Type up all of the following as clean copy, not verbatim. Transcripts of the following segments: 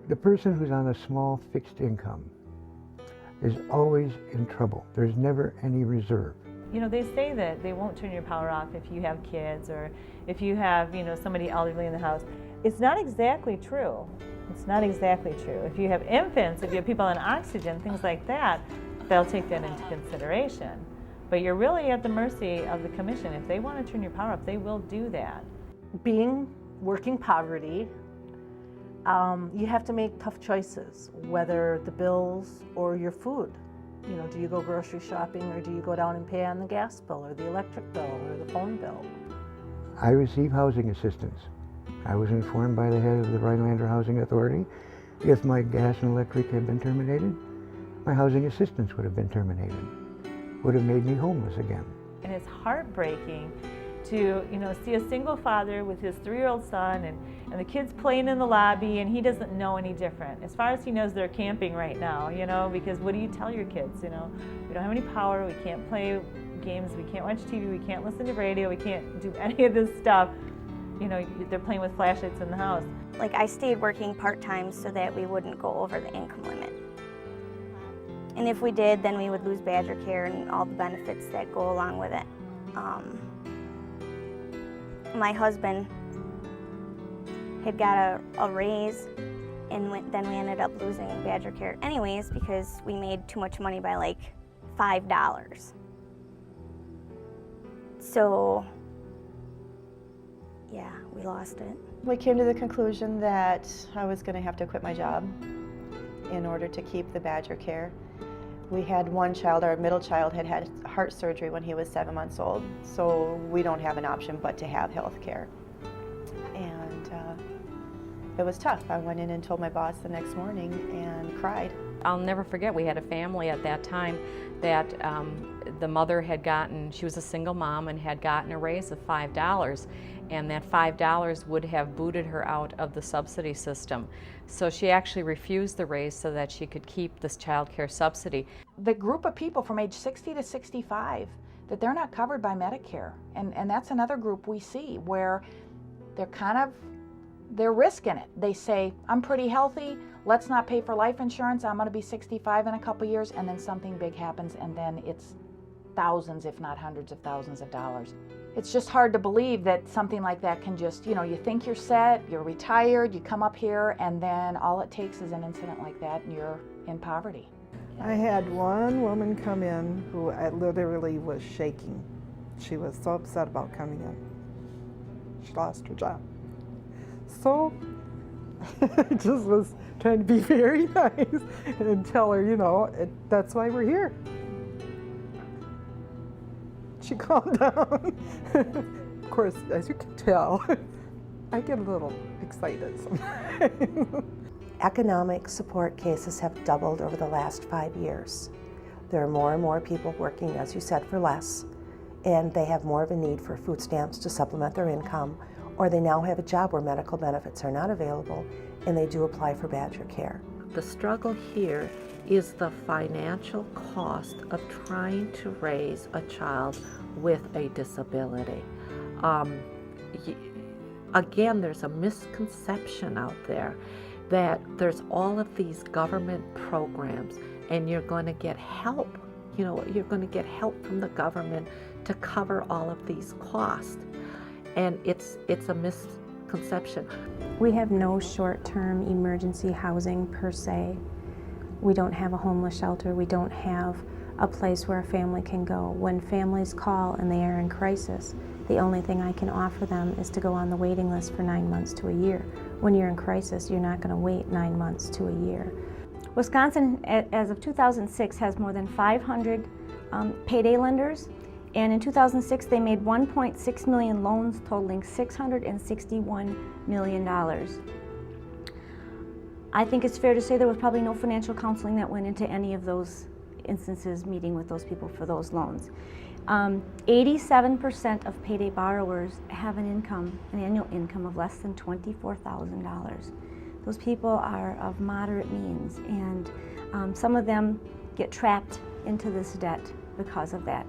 The person who's on a small fixed income is always in trouble. There's never any reserve. You know, they say that they won't turn your power off if you have kids or if you have, somebody elderly in the house. It's not exactly true. It's not exactly true. If you have infants, if you have people on oxygen, things like that, they'll take that into consideration. But you're really at the mercy of the commission. If they want to turn your power off, they will do that. Being working poverty, you have to make tough choices, whether the bills or your food. Do you go grocery shopping or do you go down and pay on the gas bill or the electric bill or the phone bill? I receive housing assistance. I was informed by the head of the Rhinelander Housing Authority if my gas and electric had been terminated, my housing assistance would have been terminated, would have made me homeless again. And it's heartbreaking to see a single father with his 3-year-old son and the kids playing in the lobby, and he doesn't know any different. As far as he knows, they're camping right now, because what do you tell your kids? We don't have any power, we can't play games, we can't watch TV, we can't listen to radio, we can't do any of this stuff. They're playing with flashlights in the house. Like, I stayed working part-time so that we wouldn't go over the income limit. And if we did, then we would lose Badger Care and all the benefits that go along with it. My husband had got a raise, and then we ended up losing Badger Care anyways because we made too much money by like $5. So, yeah, we lost it. We came to the conclusion that I was going to have to quit my job in order to keep the Badger Care. We had one child, our middle child, had had heart surgery when he was 7 months old, so we don't have an option but to have health care. And it was tough. I went in and told my boss the next morning and cried. I'll never forget, we had a family at that time that the mother had gotten, she was a single mom and had gotten a raise of $5, and that $5 would have booted her out of the subsidy system. So she actually refused the raise so that she could keep this child care subsidy. The group of people from age 60 to 65, that they're not covered by Medicare. And that's another group we see where they're risking it. They say, I'm pretty healthy, let's not pay for life insurance, I'm gonna be 65 in a couple years, and then something big happens and then it's thousands, if not hundreds of thousands of dollars. It's just hard to believe that something like that can just, you think you're set, you're retired, you come up here, and then all it takes is an incident like that and you're in poverty. I had one woman come in who I literally was shaking. She was so upset about coming in. She lost her job. So I just was trying to be very nice and tell her, that's why we're here. She calmed down. Of course, as you can tell, I get a little excited sometimes. Economic support cases have doubled over the last 5 years. There are more and more people working, as you said, for less, and they have more of a need for food stamps to supplement their income, or they now have a job where medical benefits are not available, and they do apply for Badger Care. The struggle here is the financial cost of trying to raise a child with a disability. Again, there's a misconception out there that there's all of these government programs and you're going to get help. You're going to get help from the government to cover all of these costs. And it's a misconception. We have no short-term emergency housing per se. We don't have a homeless shelter. We don't have a place where a family can go. When families call and they are in crisis, the only thing I can offer them is to go on the waiting list for 9 months to a year. When you're in crisis, you're not going to wait 9 months to a year. Wisconsin, as of 2006, has more than 500 payday lenders, and in 2006 they made 1.6 million loans totaling $661 million. I think it's fair to say there was probably no financial counseling that went into any of those instances, meeting with those people for those loans. 87% of payday borrowers have an annual income of less than $24,000. Those people are of moderate means, and some of them get trapped into this debt because of that.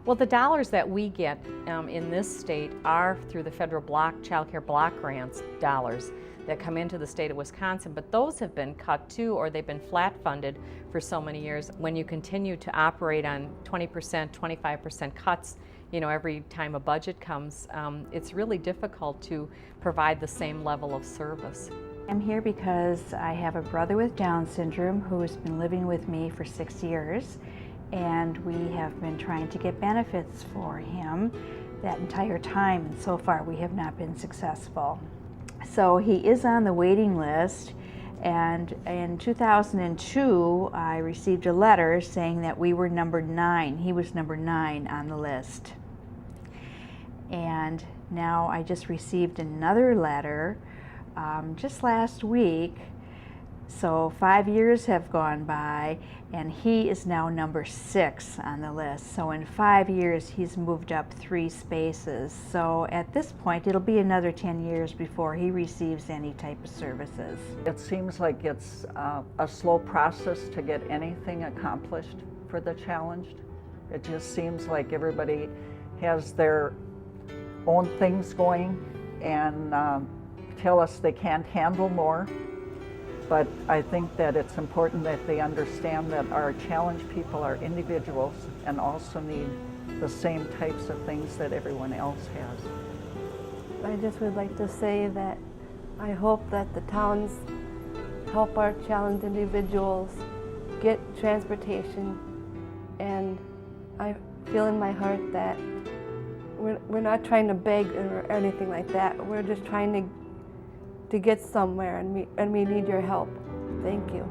Well, the dollars that we get in this state are through the federal child care block grants dollars that come into the state of Wisconsin, but those have been cut too, or they've been flat funded for so many years. When you continue to operate on 20%, 25% cuts, every time a budget comes, it's really difficult to provide the same level of service. I'm here because I have a brother with Down syndrome who has been living with me for 6 years, and we have been trying to get benefits for him that entire time, and so far we have not been successful. So he is on the waiting list, and in 2002 I received a letter saying that we were number 9. He was number 9 on the list. And now I just received another letter just last week. So 5 years have gone by, and he is now number 6 on the list. So in 5 years, he's moved up 3 spaces. So at this point, it'll be another 10 years before he receives any type of services. It seems like it's a slow process to get anything accomplished for the challenged. It just seems like everybody has their own things going and tell us they can't handle more. But I think that it's important that they understand that our challenged people are individuals and also need the same types of things that everyone else has. I just would like to say that I hope that the towns help our challenged individuals get transportation, and I feel in my heart that we're not trying to beg or anything like that. We're just trying to get somewhere, and we need your help. Thank you.